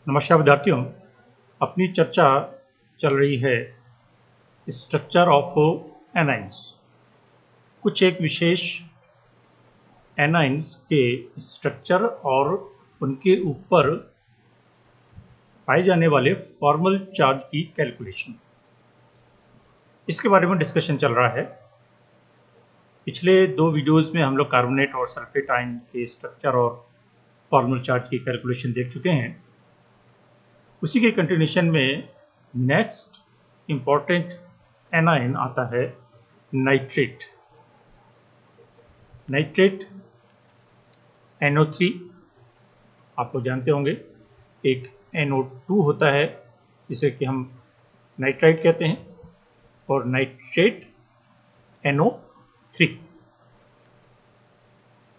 नमस्कार विद्यार्थियों, अपनी चर्चा चल रही है स्ट्रक्चर ऑफ एनाइंस। कुछ एक विशेष एनाइंस के स्ट्रक्चर और उनके ऊपर पाए जाने वाले फॉर्मल चार्ज की कैलकुलेशन, इसके बारे में डिस्कशन चल रहा है। पिछले दो वीडियोस में हम लोग कार्बोनेट और सल्फेट आयन के स्ट्रक्चर और फॉर्मल चार्ज की कैलकुलेशन देख चुके हैं। उसी के कंटिन्यूशन में नेक्स्ट इंपॉर्टेंट एनायन आता है नाइट्रेट। नाइट्रेट NO3 आप लोग जानते होंगे, एक NO2 होता है जिसे कि हम नाइट्राइट कहते हैं, और नाइट्रेट NO3।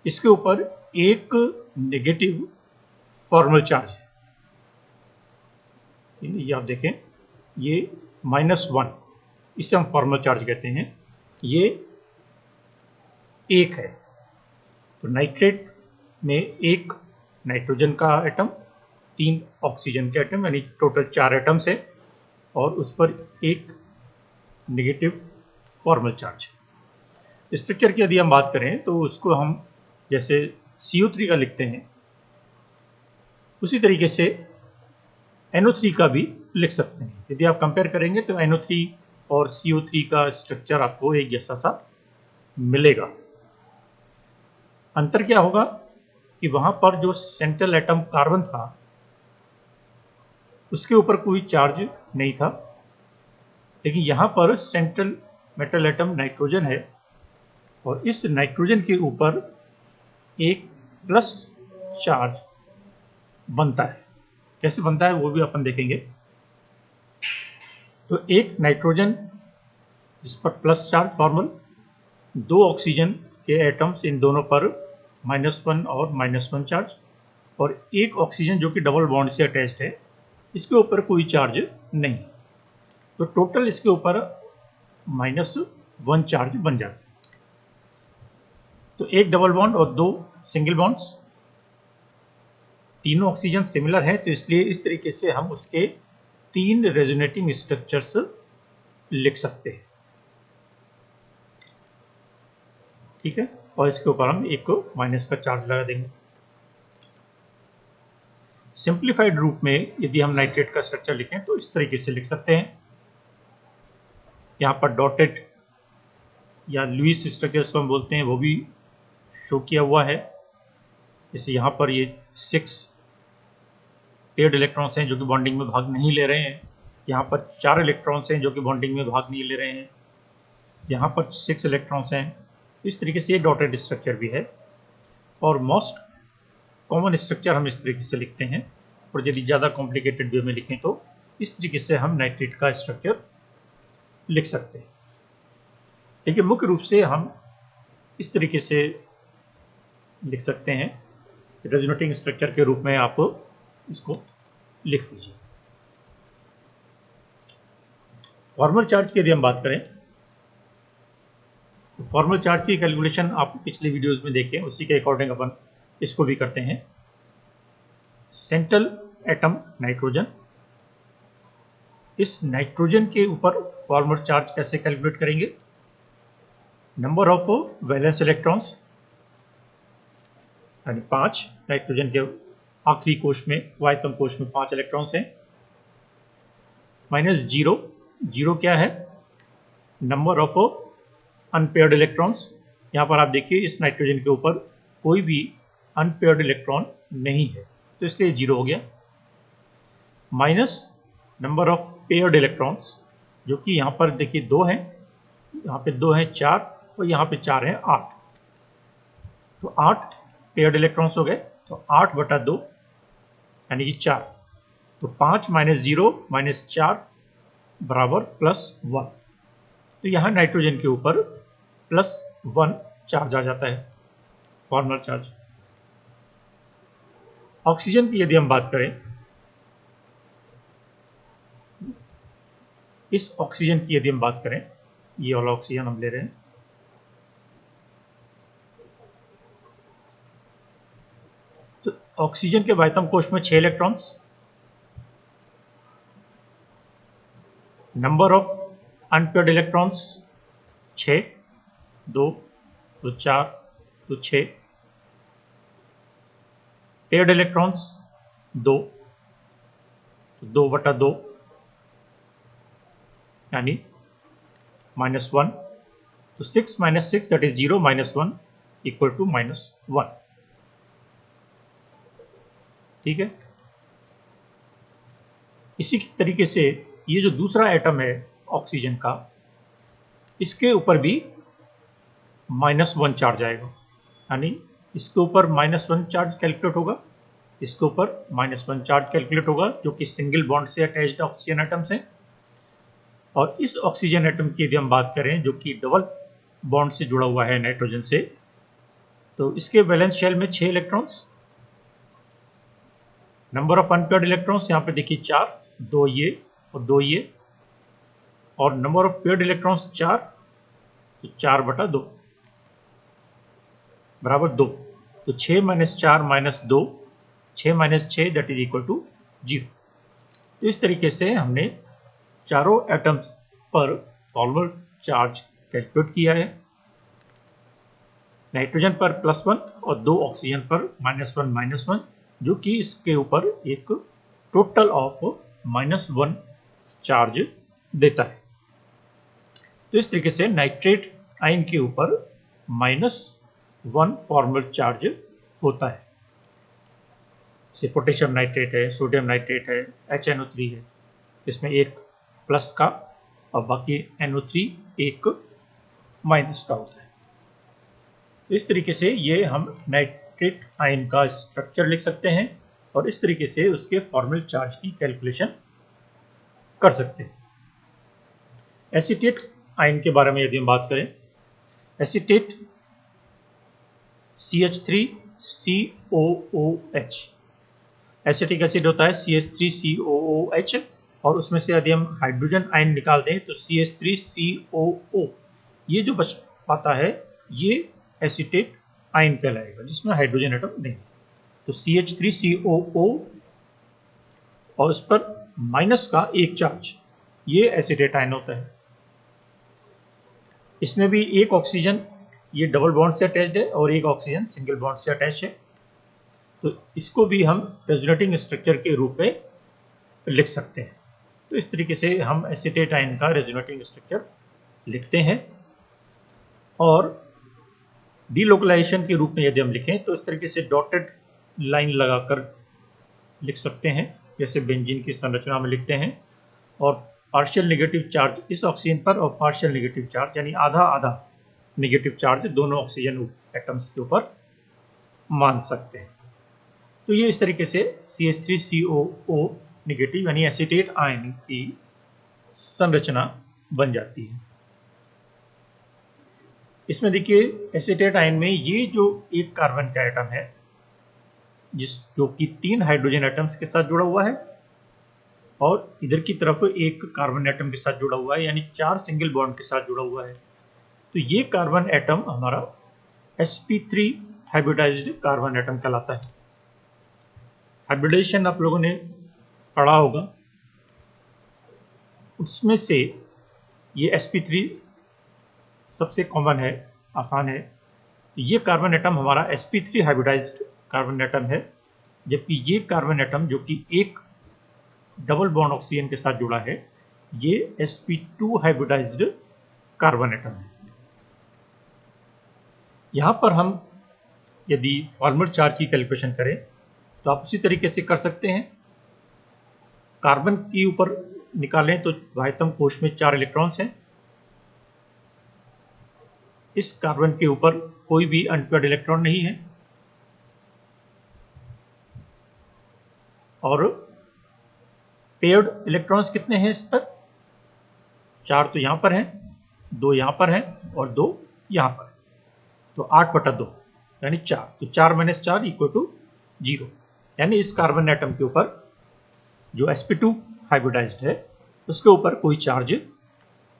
इसके ऊपर एक नेगेटिव फॉर्मल चार्ज है। ये आप देखें, ये -1, इसे हम फॉर्मल चार्ज कहते हैं। ये 1 है। तो नाइट्रेट में एक नाइट्रोजन का एटम, 3 ऑक्सीजन के एटम, यानी टोटल 4 एटम्स है, और उस पर एक नेगेटिव फॉर्मल चार्ज। स्ट्रक्चर की यदि हम बात करें तो उसको हम जैसे CO3 का लिखते हैं, उसी तरीके से NO3 का भी लिख सकते हैं। यदि आप कंपेयर करेंगे तो NO3 और CO3 का स्ट्रक्चर आपको एक जैसा सा मिलेगा। अंतर क्या होगा कि वहां पर जो सेंट्रल एटम कार्बन था उसके ऊपर कोई चार्ज नहीं था, लेकिन यहां पर सेंट्रल मेटल एटम नाइट्रोजन है, और इस नाइट्रोजन के ऊपर एक प्लस चार्ज बनता है। कैसे बनता है वो भी अपन देखेंगे। तो एक नाइट्रोजन जिस पर प्लस चार्ज फॉर्मल, 2 ऑक्सीजन के एटम्स, इन दोनों पर -1 और -1 चार्ज, और एक ऑक्सीजन जो कि डबल बॉन्ड से अटैच्ड है, इसके ऊपर कोई चार्ज नहीं। तो टोटल इसके ऊपर -1 चार्ज बन जाता है। तो एक डबल बॉन्ड और 2 सिंगल बॉन्ड्स, तीनों ऑक्सीजन सिमिलर है, तो इसलिए इस तरीके से हम उसके 3 रेजोनेटिंग स्ट्रक्चर्स लिख सकते हैं। ठीक है, और इसके ऊपर हम एक को माइनस का चार्ज लगा देंगे। सिंप्लीफाइड रूप में यदि हम नाइट्रेट का स्ट्रक्चर लिखें तो इस तरीके से लिख सकते हैं। यहां पर डॉटेड या लुईस स्ट्रक्चर जिसको हम बोलते हैं वो भी शो किया हुआ है। जैसे यहां पर ये 6 पेयर्ड इलेक्ट्रॉन्स हैं जो कि बॉन्डिंग में भाग नहीं ले रहे हैं। यहाँ पर 4 इलेक्ट्रॉन्स हैं जो कि बॉन्डिंग में भाग नहीं ले रहे हैं। यहाँ पर 6 इलेक्ट्रॉन्स हैं। इस तरीके से ये डॉटेड स्ट्रक्चर भी है, और मोस्ट कॉमन स्ट्रक्चर हम इस तरीके से लिखते हैं। और यदि ज़्यादा कॉम्प्लिकेटेड वे में लिखें तो इस तरीके से हम नाइट्रेट का स्ट्रक्चर लिख सकते हैं। लेकिन मुख्य रूप से हम इस तरीके से लिख सकते हैं, रेजोनेटिंग स्ट्रक्चर के रूप में आप इसको लिख लीजिए। फॉर्मल चार्ज की यदि हम बात करें तो फॉर्मल चार्ज की कैलकुलेशन आप पिछले वीडियोस में देखें, उसी के अकॉर्डिंग अपन इसको भी करते हैं। सेंट्रल एटम नाइट्रोजन, इस नाइट्रोजन के ऊपर फॉर्मल चार्ज कैसे कैलकुलेट करेंगे? नंबर ऑफ वैलेंस इलेक्ट्रॉन्स, यानी 5 नाइट्रोजन के आखिरी कोश में, वायतम कोश में 5 इलेक्ट्रॉन्स हैं, -0, 0 क्या है? Number of unpaired electrons. यहाँ पर आप देखिए इस नाइट्रोजन के ऊपर कोई भी अनपेयर्ड इलेक्ट्रॉन नहीं है, तो इसलिए 0 हो गया। Minus number of paired electrons, जो कि यहाँ पर देखिए 2 हैं, यहाँ पे 2 हैं 4, और यहाँ पे 4 हैं 8, तो 8 पेयर्ड इलेक्ट्रॉन्स हो गए। तो 8/2 यानी कि 4, तो 5 - 0 - 4 बराबर +1। तो यहाँ नाइट्रोजन के ऊपर +1 चार्ज आ जाता है, फॉर्मल चार्ज। ऑक्सीजन की यदि हम बात करें, इस ऑक्सीजन की यदि हम बात करें, ये वाला ऑक्सीजन हम ले रहे हैं, तो ऑक्सीजन के वायतम कोश में 6 electrons, number of unpaired electrons 6, 2 तो 4 तो 6, पेयर्ड इलेक्ट्रॉन्स 2 तो 2/2 यानी -1, तो 6 - 6 दैट इज 0 -1 इक्वल टू -1। ठीक है। इसी तरीके से ये जो दूसरा एटम है ऑक्सीजन का, इसके ऊपर भी -1 चार्ज आएगा, यानी इसके ऊपर -1 चार्ज कैलकुलेट होगा, इसके ऊपर -1 चार्ज कैलकुलेट होगा, जो कि सिंगल बॉन्ड से अटैच्ड ऑक्सीजन एटम से। और इस ऑक्सीजन एटम की यदि हम बात करें जो कि डबल बॉन्ड से जुड़ा हुआ है नाइट्रोजन से, तो इसके वैलेंस शेल में 6 electrons. Number of unpaired electrons यहाँ पे देखिए 4, 2 ये और 2 ये, और नंबर ऑफ पेयर्ड इलेक्ट्रॉन्स 4, तो 4/2 बराबर 2, तो 6 - 4 - 2, 6 - 6 दैट इज इक्वल टू 0। तो इस तरीके से हमने चारों एटम्स पर फॉर्मल चार्ज कैलकुलेट किया है। नाइट्रोजन पर +1 और 2 ऑक्सीजन पर -1 -1, जो कि इसके ऊपर एक टोटल ऑफ -1 चार्ज देता है। तो इस तरीके से नाइट्रेट आयन के ऊपर -1 फॉर्मल चार्ज होता है। जैसे पोटेशियम नाइट्रेट है, सोडियम नाइट्रेट है, HNO3 है, इसमें एक प्लस का और बाकी NO3 एक माइनस का होता है। तो इस तरीके से ये हम नाइट्रेट आयन का स्ट्रक्चर लिख सकते हैं और इस तरीके से उसके फॉर्मल चार्ज की कैलकुलेशन कर सकते हैं। एसीटेट आयन के बारे में यदि हम बात करें, एसीटेट CH3COOH, एसिटिक एसिड होता है CH3COOH, और उसमें से यदि हम हाइड्रोजन आयन निकाल दें तो CH3COO, ये जो बच पाता है ये एसीटेट आयन कहलाएगा, जिसमें हाइड्रोजन एटम नहीं। तो CH3COO और उस पर माइनस का एक चार्ज, ये एसीटेट आयन होता है। इसमें भी एक ऑक्सीजन ये डबल बॉन्ड से अटैच्ड है और एक ऑक्सीजन सिंगल बॉन्ड से अटैच है। तो इसको भी हम रेजोनेटिंग स्ट्रक्चर के रूप में लिख सकते हैं। तो इस तरीके से हम एसीटेट आयन का रेजोनेटिंग स्ट्रक्चर लिखते हैं। और डीलोकलाइजेशन के रूप में यदि हम लिखें तो इस तरीके से डॉटेड लाइन लगाकर लिख सकते हैं, जैसे बेंजीन की संरचना में लिखते हैं। और पार्शियल नेगेटिव चार्ज इस ऑक्सीजन पर और पार्शियल नेगेटिव चार्ज यानी आधा आधा नेगेटिव चार्ज दोनों ऑक्सीजन एटम्स के ऊपर मान सकते हैं। तो ये इस तरीके से CH3COO नेगेटिव यानी एसीटेट आयन की संरचना बन जाती है। इसमें देखिए एसीटेट आयन में ये जो एक कार्बन का एटम है जो कि 3 हाइड्रोजन एटम्स के साथ जुड़ा हुआ है, और इधर की तरफ एक कार्बन एटम के साथ जुड़ा हुआ है, यानी 4 सिंगल बॉन्ड के साथ जुड़ा हुआ है। तो ये कार्बन एटम हमारा sp3 हाइब्रिडाइज्ड कार्बन एटम कहलाता है। हाइब्रिडाइजेशन आप लोगों ने पढ़ा होगा, उसमें से ये sp3 सबसे कॉमन है, आसान है। ये कार्बन एटम हमारा sp3 हाइब्रिडाइज्ड कार्बन एटम है, जबकि ये कार्बन एटम जो कि एक डबल बॉन्ड ऑक्सीजन के साथ जुड़ा है, ये sp2 हाइब्रिडाइज्ड कार्बन एटम है। यहां पर हम यदि फॉर्मल चार्ज की कैलकुलेशन करें तो आप उसी तरीके से कर सकते हैं। कार्बन के ऊपर निकालें तो वाह्यतम कोश में 4 इलेक्ट्रॉन्स हैं। इस कार्बन के ऊपर कोई भी अनपेयर्ड इलेक्ट्रॉन नहीं है, और पेयर्ड इलेक्ट्रॉन्स कितने हैं इस पर? 4 तो यहां पर हैं, 2 यहां पर हैं और 2 यहां पर, तो 8/2 यानी 4। तो 4 - 4 इक्वल टू 0, यानी इस कार्बन एटम के ऊपर जो sp2 हाइब्रिडाइज्ड है उसके ऊपर कोई चार्ज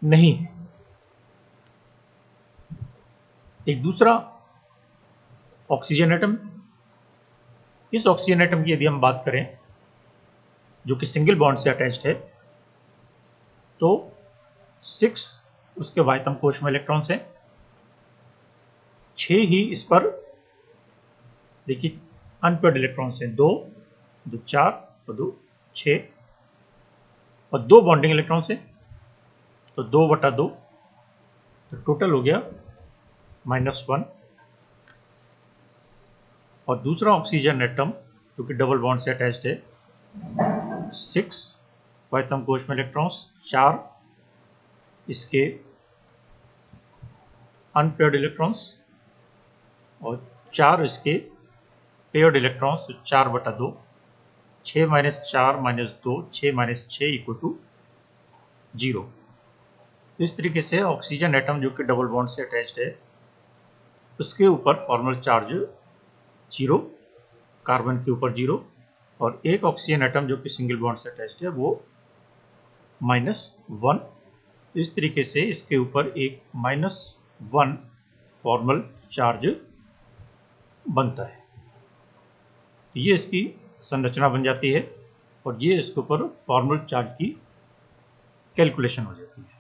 नहीं है। एक दूसरा ऑक्सीजन एटम, इस ऑक्सीजन एटम की यदि हम बात करें जो कि सिंगल बॉन्ड से अटैच्ड है, तो 6 उसके वायतम कोश में इलेक्ट्रॉन्स हैं, 6 ही इस पर देखिए अनपेयर्ड इलेक्ट्रॉन्स हैं, 2 2 4 और 2 6 और 2 बॉन्डिंग इलेक्ट्रॉन्स हैं, तो 2/2 तो टोटल हो गया -1। और दूसरा ऑक्सीजन एटम जो कि डबल बॉन्ड से अटैच्ड है, 6 वायतम कोश में इलेक्ट्रॉन्स, 4 इसके अनपेयर्ड इलेक्ट्रॉन्स और 4 इसके पेयर्ड इलेक्ट्रॉन्स, तो 4/2, 6 - 4 - 2, 6 - 6 = 0। इस तरीके से ऑक्सीजन एटम जो कि डबल बॉन्ड से अटैच्ड है उसके ऊपर फॉर्मल चार्ज 0, कार्बन के ऊपर 0, और एक ऑक्सीजन एटम जो कि सिंगल बॉन्ड से अटैच्ड है वो -1। इस तरीके से इसके ऊपर एक -1 फॉर्मल चार्ज बनता है। ये इसकी संरचना बन जाती है और ये इसके ऊपर फॉर्मल चार्ज की कैलकुलेशन हो जाती है।